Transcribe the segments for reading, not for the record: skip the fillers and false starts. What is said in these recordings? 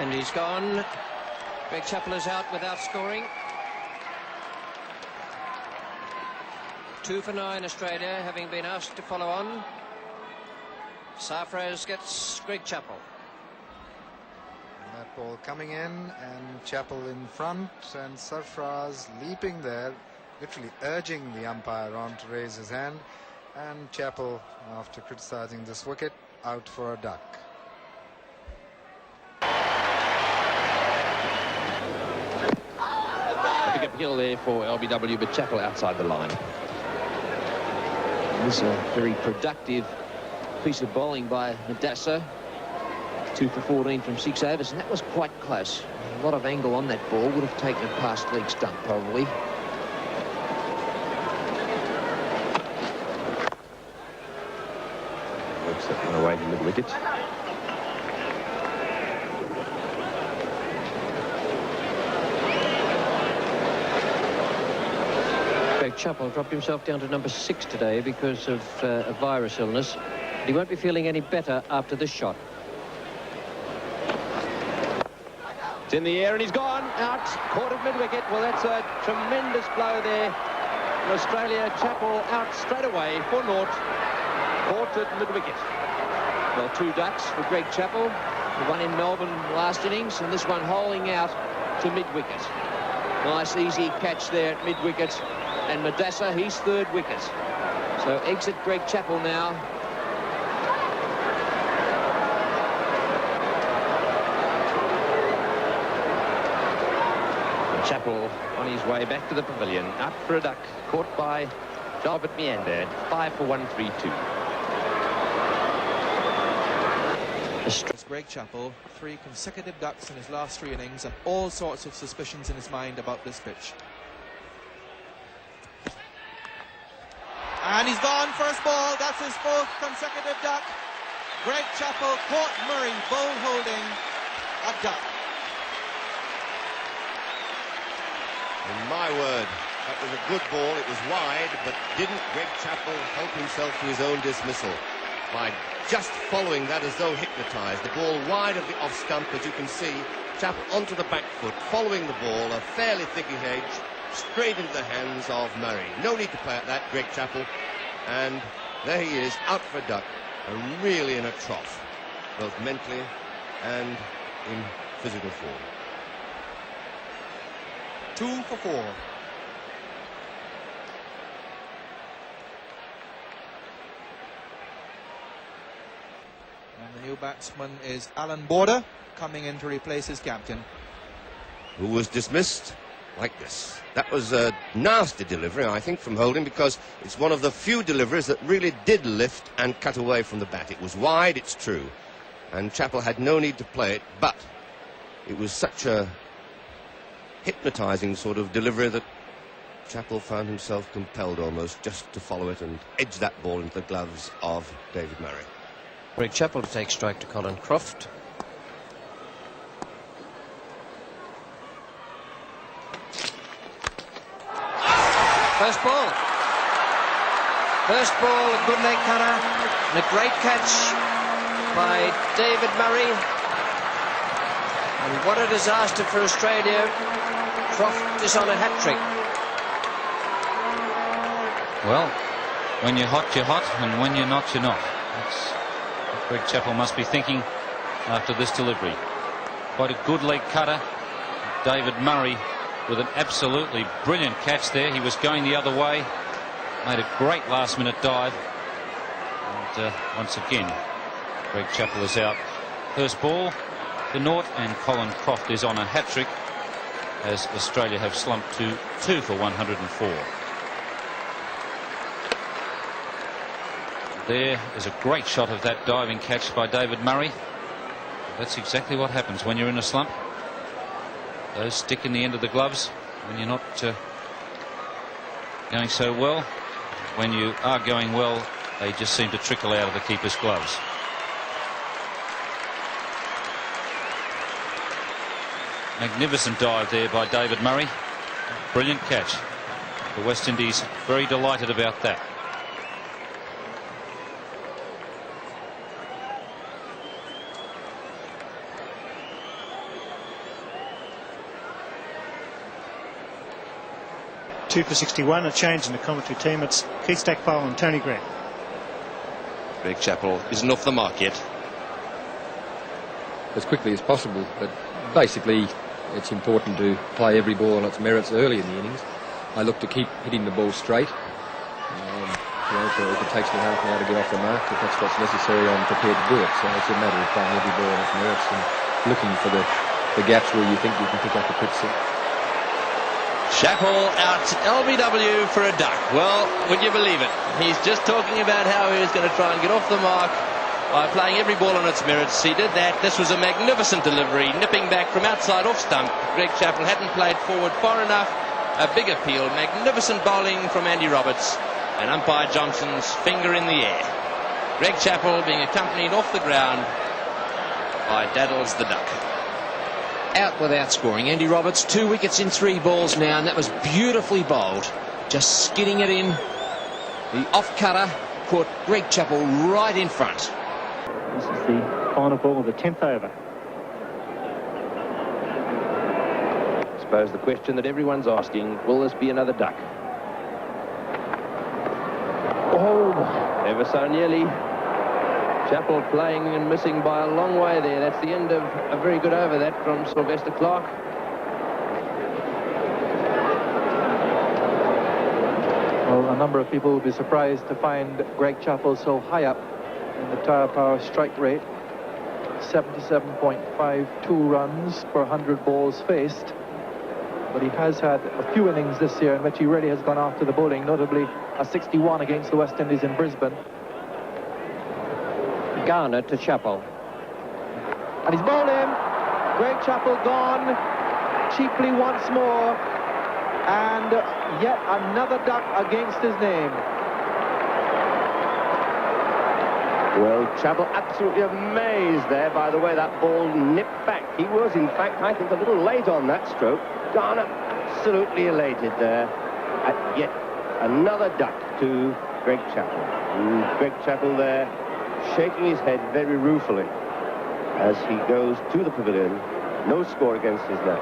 And he's gone. Greg Chappell is out without scoring. 2 for 9 Australia, having been asked to follow on. Sarfraz gets Greg Chappell. And that ball coming in, and Chappell in front, and Sarfraz leaping there, literally urging the umpire on to raise his hand. And Chappell, after criticising this wicket, out for a duck. A big appeal there for LBW, but Chappell outside the line. This is a very productive piece of bowling by Madassa. 2 for 14 from 6 overs, and that was quite close. A lot of angle on that ball, would have taken it past leg stump probably. Works that one away to mid-wicket. Greg Chappell dropped himself down to number 6 today because of a virus illness. But he won't be feeling any better after this shot. It's in the air and he's gone out, caught at mid-wicket. Well, that's a tremendous blow there. In Australia, Chappell out straight away for naught, caught at mid-wicket. Well, 2 ducks for Greg Chappell, the one in Melbourne last innings, and this one holing out to mid-wicket. Nice easy catch there at mid-wicket, and Madassa, his 3rd wicket. So exit Greg Chappell now. Chappell on his way back to the pavilion, out for a duck, caught by David Meander, 5 for 132. Greg Chappell, 3 consecutive ducks in his last 3 innings, and all sorts of suspicions in his mind about this pitch. And he's gone, first ball, that's his 4th consecutive duck. Greg Chappell caught Murray bowl holding a duck. In my word, that was a good ball. It was wide, but didn't Greg Chappell help himself to his own dismissal by just following that as though hypnotised. The ball wide of the off stump, as you can see. Chappell onto the back foot, following the ball, a fairly thicky hedge, straight into the hands of Murray. No need to play at that, Greg Chappell. And there he is, out for a duck, and really in a trough, both mentally and in physical form. 2 for 4. And the new batsman is Alan Border, coming in to replace his captain, who was dismissed like this. That was a nasty delivery, I think, from Holding, because it's one of the few deliveries that really did lift and cut away from the bat. It was wide, it's true, and Chappell had no need to play it, but it was such a hypnotising sort of delivery that Chappell found himself compelled almost just to follow it and edge that ball into the gloves of David Murray. Greg Chappell to take strike to Colin Croft. First ball. First ball, a good leg cutter, and a great catch by David Murray. And what a disaster for Australia. Croft is on a hat-trick. Well, when you're hot, and when you're not, you're not. That's what Greg Chappell must be thinking after this delivery. Quite a good leg cutter. David Murray with an absolutely brilliant catch there. He was going the other way. Made a great last-minute dive. And once again, Greg Chappell is out. First ball for naught, and Colin Croft is on a hat-trick as Australia have slumped to 2 for 104. There is a great shot of that diving catch by David Murray. That's exactly what happens when you're in a slump. Those stick in the end of the gloves when you're not going so well. When you are going well, they just seem to trickle out of the keeper's gloves. Magnificent dive there by David Murray. Brilliant catch. The West Indies very delighted about that. 2 for 61. A change in the commentary team. It's Keith Stackpole and Tony Greig. Greg Chappell isn't off the mark yet. As quickly as possible, but basically it's important to play every ball on its merits early in the innings. I look to keep hitting the ball straight. You know, so if it takes me half an hour to get off the mark, if that's what's necessary, I'm prepared to do it. So it's a matter of playing every ball on its merits and looking for the gaps where you think you can pick up a quick set. Chappell out LBW for a duck. Well, would you believe it? He's just talking about how he was going to try and get off the mark by playing every ball on its merits. He did that. This was a magnificent delivery, nipping back from outside off stump. Greg Chappell hadn't played forward far enough. A big appeal, magnificent bowling from Andy Roberts, and umpire Johnson's finger in the air. Greg Chappell being accompanied off the ground by Daddles the duck. Out without scoring. Andy Roberts, 2 wickets in 3 balls now, and that was beautifully bowled. Just skidding it in. The off-cutter caught Greg Chappell right in front. This is the final ball of the 10th over. I suppose the question that everyone's asking, will this be another duck? Oh, ever so nearly. Chappell playing and missing by a long way there. That's the end of a very good over that from Sylvester Clark. Well, a number of people will be surprised to find Greg Chappell so high up in the tire power strike rate. 77.52 runs per 100 balls faced. But he has had a few innings this year in which he really has gone after the bowling, notably a 61 against the West Indies in Brisbane. Garner to Chappell. And he's bowled him. Greg Chappell gone cheaply once more. And yet another duck against his name. Well, Chappell absolutely amazed there by the way that ball nipped back. He was, in fact, I think, a little late on that stroke. Garner absolutely elated there at yet another duck to Greg Chappell. And Greg Chappell there shaking his head very ruefully as he goes to the pavilion. No score against his name.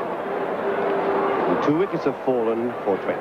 And 2 wickets have fallen for 20.